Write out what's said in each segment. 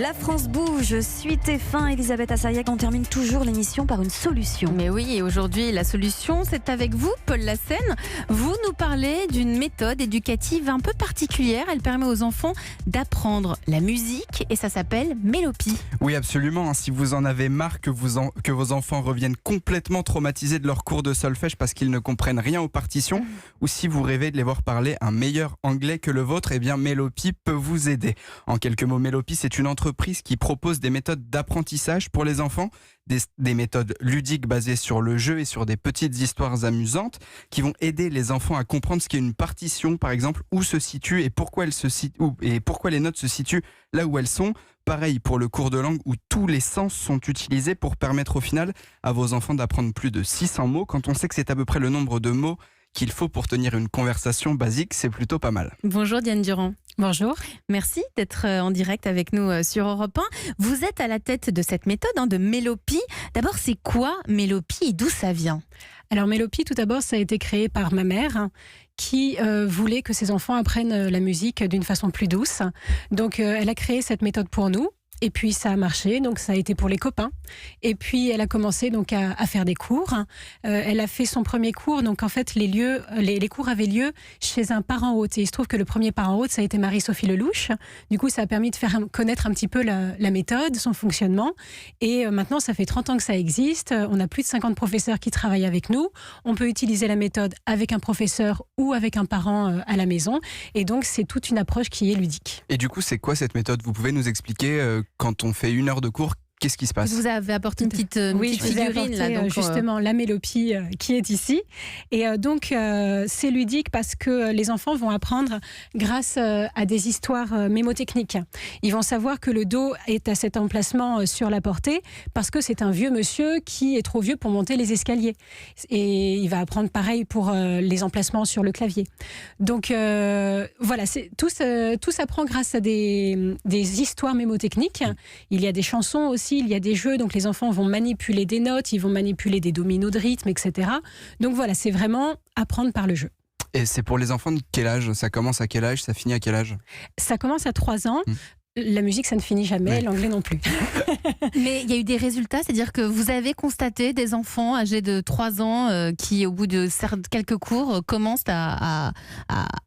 La France bouge, suite et fin. Elisabeth Assayag, on termine toujours l'émission par une solution. Mais oui, et aujourd'hui, la solution, c'est avec vous, Paul Lassène. Vous nous parlez d'une méthode éducative un peu particulière. Elle permet aux enfants d'apprendre la musique et ça s'appelle Mélopie. Oui, absolument. Si vous en avez marre que vos enfants reviennent complètement traumatisés de leur cours de solfège parce qu'ils ne comprennent rien aux partitions, ou si vous rêvez de les voir parler un meilleur anglais que le vôtre, eh bien Mélopie peut vous aider. En quelques mots, Mélopie, c'est une entreprise qui propose des méthodes d'apprentissage pour les enfants, des méthodes ludiques basées sur le jeu et sur des petites histoires amusantes qui vont aider les enfants à comprendre ce qu'est une partition, par exemple, où se situe et pourquoi les notes se situent là où elles sont. Pareil pour le cours de langue où tous les sens sont utilisés pour permettre au final à vos enfants d'apprendre plus de 600 mots. Quand on sait que c'est à peu près le nombre de mots qu'il faut pour tenir une conversation basique, c'est plutôt pas mal. Bonjour Diane Durand. Bonjour. Merci d'être en direct avec nous sur Europe 1. Vous êtes à la tête de cette méthode de Mélopie. D'abord, c'est quoi Mélopie et d'où ça vient ? Alors Mélopie, tout d'abord, ça a été créé par ma mère qui voulait que ses enfants apprennent la musique d'une façon plus douce. Donc elle a créé cette méthode pour nous. Et puis ça a marché, donc ça a été pour les copains. Et puis elle a commencé donc à faire des cours. Elle a fait son premier cours, donc en fait les cours avaient lieu chez un parent hôte. Et il se trouve que le premier parent hôte, ça a été Marie-Sophie Lelouch. Du coup, ça a permis de faire connaître un petit peu la méthode, son fonctionnement. Et maintenant, ça fait 30 ans que ça existe. On a plus de 50 professeurs qui travaillent avec nous. On peut utiliser la méthode avec un professeur ou avec un parent à la maison. Et donc, c'est toute une approche qui est ludique. Et du coup, c'est quoi cette méthode ? Vous pouvez nous expliquer quand on fait 1 heure de cours, qu'est-ce qui se passe ? Vous avez apporté une petite je vous ai figurine apporté, là, donc justement la Mélopie qui est ici. Et donc c'est ludique parce que les enfants vont apprendre grâce à des histoires mémotechniques. Ils vont savoir que le Do est à cet emplacement sur la portée parce que c'est un vieux monsieur qui est trop vieux pour monter les escaliers. Et il va apprendre pareil pour les emplacements sur le clavier. Donc voilà, tout s'apprend grâce à des histoires mémotechniques. Il y a des chansons aussi. Il y a des jeux, donc les enfants vont manipuler des notes, ils vont manipuler des dominos de rythme, etc. Donc voilà, c'est vraiment apprendre par le jeu. Et c'est pour les enfants de quel âge ? Ça commence à quel âge ? Ça finit à quel âge ? Ça commence à 3 ans. La musique, ça ne finit jamais, Ouais. l'anglais non plus. Mais il y a eu des résultats, c'est-à-dire que vous avez constaté des enfants âgés de 3 ans qui, au bout de quelques cours, commencent à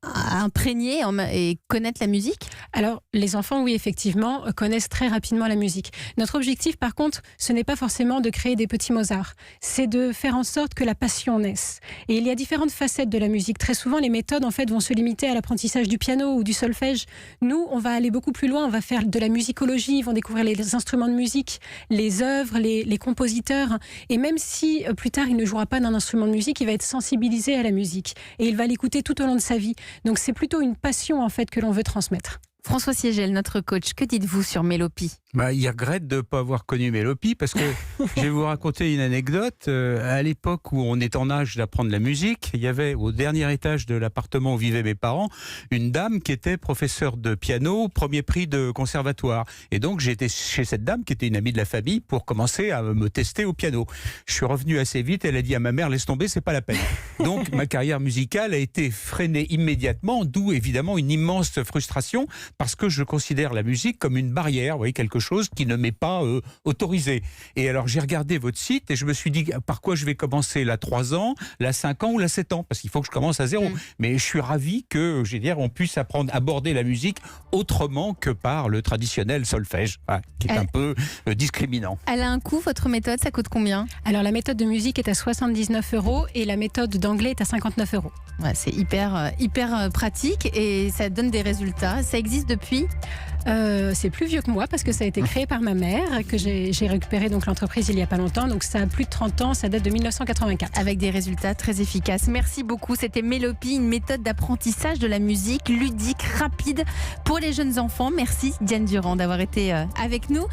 imprégner et connaître la musique ? Alors, les enfants, oui, effectivement, connaissent très rapidement la musique. Notre objectif, par contre, ce n'est pas forcément de créer des petits Mozart. C'est de faire en sorte que la passion naisse. Et il y a différentes facettes de la musique. Très souvent, les méthodes, en fait, vont se limiter à l'apprentissage du piano ou du solfège. Nous, on va aller beaucoup plus loin. On va faire de la musicologie. Ils vont découvrir les instruments de musique, les œuvres, les compositeurs. Et même si, plus tard, il ne jouera pas d'un instrument de musique, il va être sensibilisé à la musique. Et il va l'écouter tout au long de sa vie. Donc, c'est plutôt une passion, en fait, que l'on veut transmettre. François Siegel, notre coach, que dites-vous sur Mélopie ? Il regrette de ne pas avoir connu Mélopie parce que je vais vous raconter une anecdote. À l'époque où on est en âge d'apprendre la musique, il y avait au dernier étage de l'appartement où vivaient mes parents une dame qui était professeure de piano, premier prix de conservatoire. Et donc j'étais chez cette dame qui était une amie de la famille pour commencer à me tester au piano. Je suis revenu assez vite, elle a dit à ma mère laisse tomber, c'est pas la peine. Donc ma carrière musicale a été freinée immédiatement, d'où évidemment une immense frustration parce que je considère la musique comme une barrière, vous voyez, quelque chose qui ne m'est pas autorisé. Et alors j'ai regardé votre site et je me suis dit par quoi je vais commencer, la 3 ans, la 5 ans ou la 7 ans, parce qu'il faut que je commence à 0. Mais je suis ravi que, on puisse aborder la musique autrement que par le traditionnel solfège, qui est un peu discriminant. Elle a un coût, votre méthode, ça coûte combien ? Alors, la méthode de musique est à 79 € et la méthode d'anglais est à 59 €. Ouais, c'est hyper pratique et ça donne des résultats. Ça existe depuis ? C'est plus vieux que moi parce que ça a été créé par ma mère, que j'ai récupéré donc l'entreprise il y a pas longtemps, donc ça a plus de 30 ans, ça date de 1984. Avec des résultats très efficaces. Merci beaucoup, c'était Mélopie, une méthode d'apprentissage de la musique ludique, rapide pour les jeunes enfants. Merci Diane Durand d'avoir été avec nous.